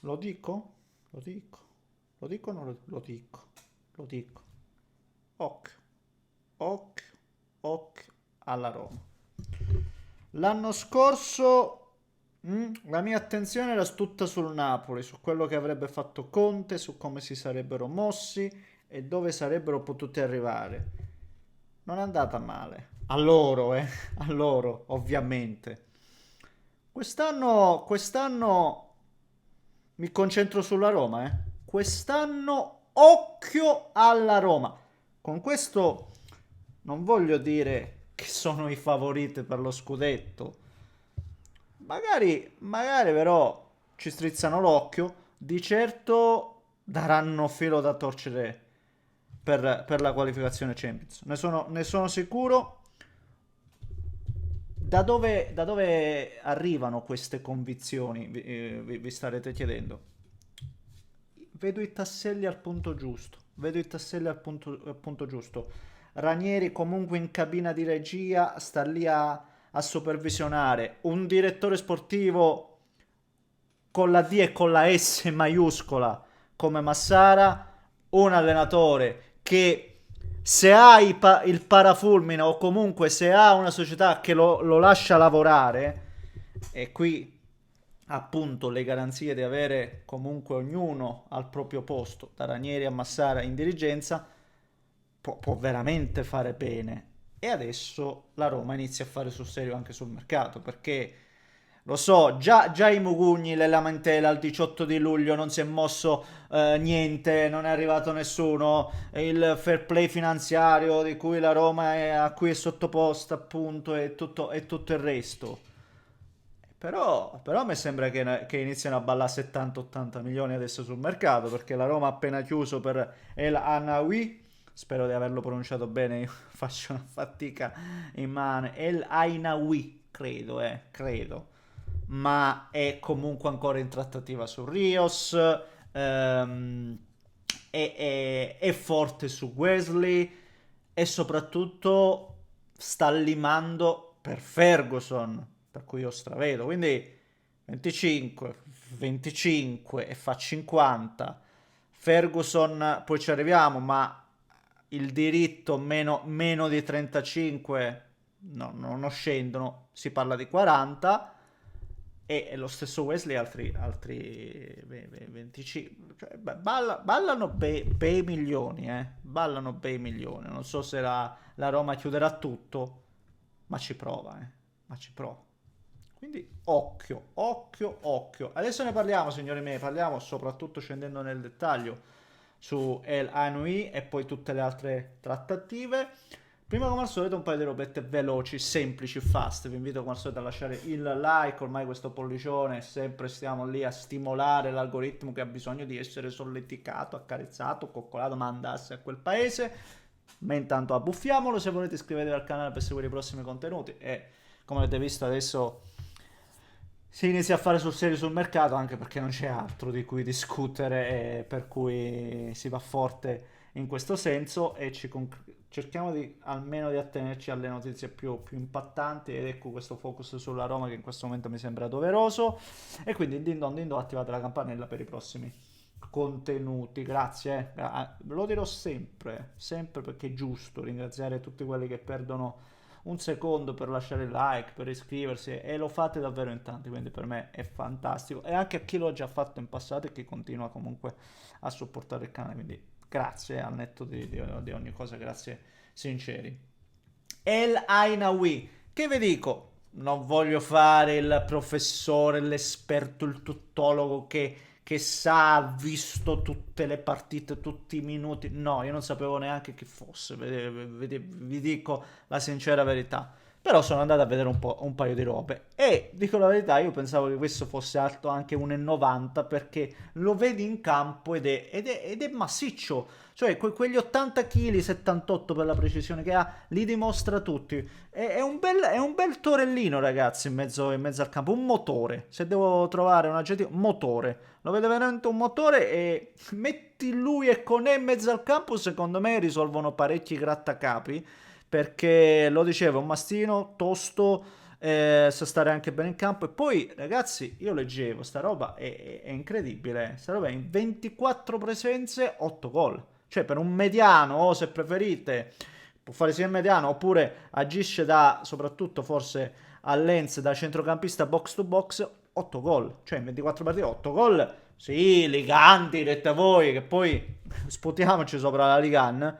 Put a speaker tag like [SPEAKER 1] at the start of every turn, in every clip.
[SPEAKER 1] Lo dico? Lo dico? Lo dico o non lo dico? Lo dico. Occhio, occhio, occhio alla Roma. L'anno scorso la mia attenzione era tutta sul Napoli, su quello che avrebbe fatto Conte, su come si sarebbero mossi e dove sarebbero potuti arrivare. Non è andata male. A loro, a loro, ovviamente. Quest'anno mi concentro sulla Roma, Quest'anno occhio alla Roma. Con questo non voglio dire che sono i favoriti per lo scudetto. Magari però ci strizzano l'occhio. Di certo daranno filo da torcere per la qualificazione Champions. Ne sono sicuro. Da dove arrivano queste convinzioni? Vi starete chiedendo. Vedo i tasselli al punto giusto. Vedo i tasselli al punto giusto. Ranieri comunque in cabina di regia sta lì a supervisionare. Un direttore sportivo con la D e con la S maiuscola come Massara. Un allenatore che se ha il parafulmine o comunque se ha una società che lo lascia lavorare, e qui appunto le garanzie di avere comunque ognuno al proprio posto, da Ranieri a Massara in dirigenza, può veramente fare bene. E adesso la Roma inizia a fare sul serio anche sul mercato, perché lo so, già i Mugugni, le lamentele al 18 di luglio, non si è mosso niente, non è arrivato nessuno, il fair play finanziario di cui la Roma a cui è sottoposta appunto e tutto il resto. Però mi sembra che iniziano a ballare 70-80 milioni adesso sul mercato, perché la Roma ha appena chiuso per El Anawi, spero di averlo pronunciato bene, io faccio una fatica immane, El Ainawi, credo, ma è comunque ancora in trattativa su Rios, è forte su Wesley e soprattutto sta limando per Ferguson, per cui io stravedo. Quindi 25, 25 e fa 50. Ferguson, poi ci arriviamo, ma il diritto meno di 35 no, non scendono, si parla di 40 e lo stesso Wesley altri 25, cioè, ballano bei milioni, ballano bei milioni, non so se la Roma chiuderà tutto, ma ci prova, ma ci prova. Quindi occhio, occhio, occhio. Adesso ne parliamo, signori miei, parliamo soprattutto scendendo nel dettaglio su El Anui e poi tutte le altre trattative. Prima come al solito un paio di robette veloci, semplici, fast. Vi invito come al solito a lasciare il like, ormai questo pollicione, sempre stiamo lì a stimolare l'algoritmo che ha bisogno di essere solleticato, accarezzato, coccolato, ma andasse a quel paese. Ma intanto abbuffiamolo, se volete iscrivetevi al canale per seguire i prossimi contenuti e come avete visto adesso si inizia a fare sul serio sul mercato anche perché non c'è altro di cui discutere e per cui si va forte in questo senso e cerchiamo almeno di attenerci alle notizie più impattanti ed ecco questo focus sulla Roma che in questo momento mi sembra doveroso e quindi din don attivate la campanella per i prossimi contenuti, grazie, lo dirò sempre, sempre perché è giusto ringraziare tutti quelli che perdono un secondo per lasciare il like, per iscriversi e lo fate davvero in tanti, quindi per me è fantastico e anche a chi l'ho già fatto in passato e chi continua comunque a supportare il canale, quindi grazie al netto di ogni cosa, grazie sinceri. El Ainawi, che vi dico? Non voglio fare il professore, l'esperto, il tuttologo che sa, ha visto tutte le partite, tutti i minuti. No, io non sapevo neanche chi fosse, vi dico la sincera verità. Però sono andato a vedere un paio di robe e dico la verità, io pensavo che questo fosse alto anche 1,90 perché lo vedi in campo ed è massiccio. Cioè, quegli 80 kg, 78 per la precisione che ha, li dimostra tutti. È un bel torellino, ragazzi, in mezzo al campo. Un motore. Se devo trovare un aggettivo, motore. Lo vedo veramente un motore e metti lui e Conè in mezzo al campo, secondo me risolvono parecchi grattacapi. Perché, lo dicevo, è un mastino tosto, sa stare anche bene in campo. E poi, ragazzi, io leggevo, sta roba è incredibile. Sta roba è in 24 presenze, 8 gol. Cioè, per un mediano, o se preferite, può fare sia il mediano, oppure agisce da, soprattutto forse a Lens, da centrocampista box to box, 8 gol. Cioè, in 24 partite, 8 gol. Sì, Liganti, dette voi, che poi sputiamoci sopra la Ligan.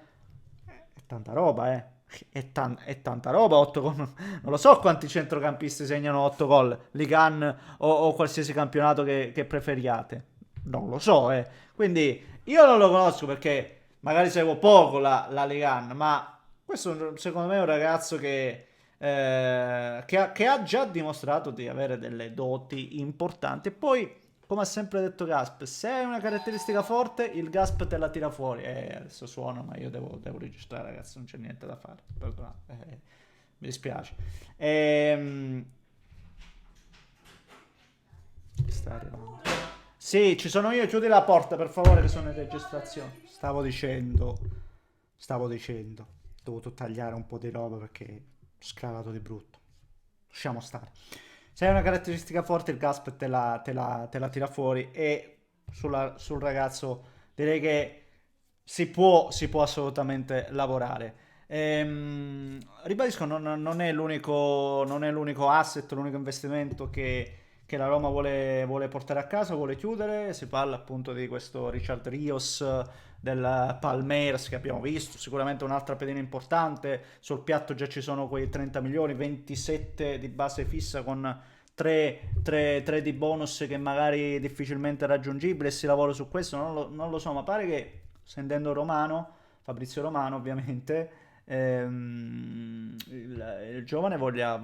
[SPEAKER 1] È tanta roba, eh. È tanta roba, 8 gol. Non lo so quanti centrocampisti segnano 8 gol, Ligan o qualsiasi campionato che preferiate. Non lo so, eh. Quindi io non lo conosco perché magari seguo poco la Ligan, ma questo secondo me è un ragazzo che ha già dimostrato di avere delle doti importanti. E poi, come ha sempre detto Gasp, se hai una caratteristica forte, il Gasp te la tira fuori. Adesso suono, ma io devo registrare, ragazzi, non c'è niente da fare. Perdonate, mi dispiace. Sta arrivando. Sì, ci sono io, chiudi la porta per favore che sono in registrazione. Stavo dicendo, ho dovuto tagliare un po' di roba perché ho scavato di brutto. Lasciamo stare. Se hai una caratteristica forte, il Gasp te la tira fuori. E sul ragazzo direi che si può assolutamente lavorare. Ribadisco, non è l'unico asset, l'unico investimento che la Roma vuole portare a casa, vuole chiudere. Si parla appunto di questo Richard Rios del Palmeiras che abbiamo visto, sicuramente un'altra pedina importante. Sul piatto già ci sono quei 30 milioni, 27 di base fissa con 3 di bonus che magari difficilmente raggiungibile. E si lavora su questo, non lo so, ma pare che, sentendo Romano, Fabrizio Romano ovviamente, il giovane voglia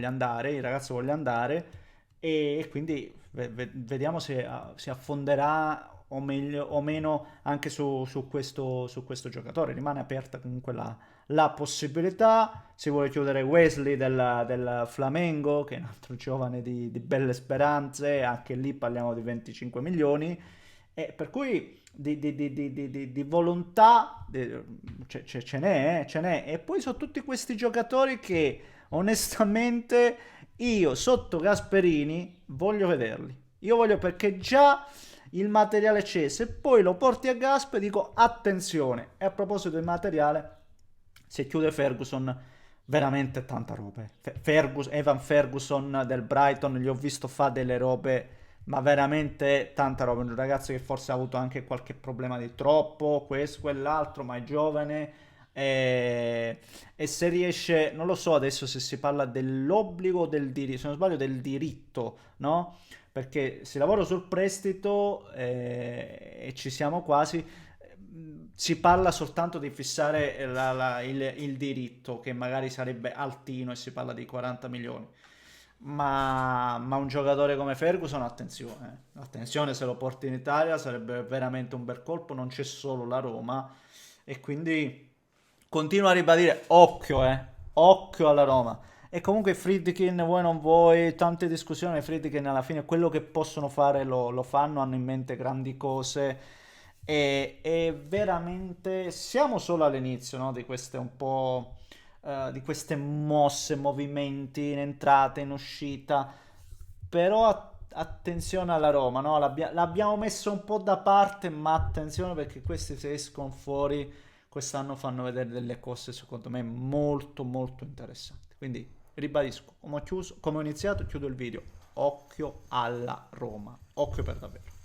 [SPEAKER 1] andare, il ragazzo voglia andare, e quindi vediamo se si affonderà o meglio o meno anche su questo giocatore. Rimane aperta comunque la possibilità. Si vuole chiudere Wesley del Flamengo, che è un altro giovane di belle speranze, anche lì parliamo di 25 milioni. E per cui di volontà ce n'è. E poi sono tutti questi giocatori che onestamente io sotto Gasperini voglio vederli. Io voglio, perché già il materiale c'è. Se poi lo porti a Gasp dico attenzione. E a proposito del materiale, se chiude Ferguson, veramente tanta roba. Evan Ferguson del Brighton, gli ho visto fare delle robe, ma veramente tanta roba. Un ragazzo che forse ha avuto anche qualche problema di troppo, questo, quell'altro, ma è giovane. E se riesce, non lo so adesso se si parla dell'obbligo o del diritto, se non sbaglio del diritto, no? Perché si lavora sul prestito, e ci siamo quasi. Si parla soltanto di fissare il diritto, che magari sarebbe altino, e si parla di 40 milioni. Ma un giocatore come Ferguson, attenzione, attenzione, se lo porti in Italia sarebbe veramente un bel colpo. Non c'è solo la Roma, e quindi continuo a ribadire, occhio alla Roma. E comunque Friedkin, vuoi non vuoi, tante discussioni. Friedkin alla fine quello che possono fare lo fanno, hanno in mente grandi cose. E veramente siamo solo all'inizio, no? Di queste un po', di queste mosse, movimenti in entrata, in uscita. Però attenzione alla Roma, no? L'abbiamo messo un po' da parte, ma attenzione, perché questi se escono fuori quest'anno fanno vedere delle cose secondo me molto molto interessanti. Quindi ribadisco, come ho iniziato, chiudo il video. Occhio alla Roma, occhio per davvero.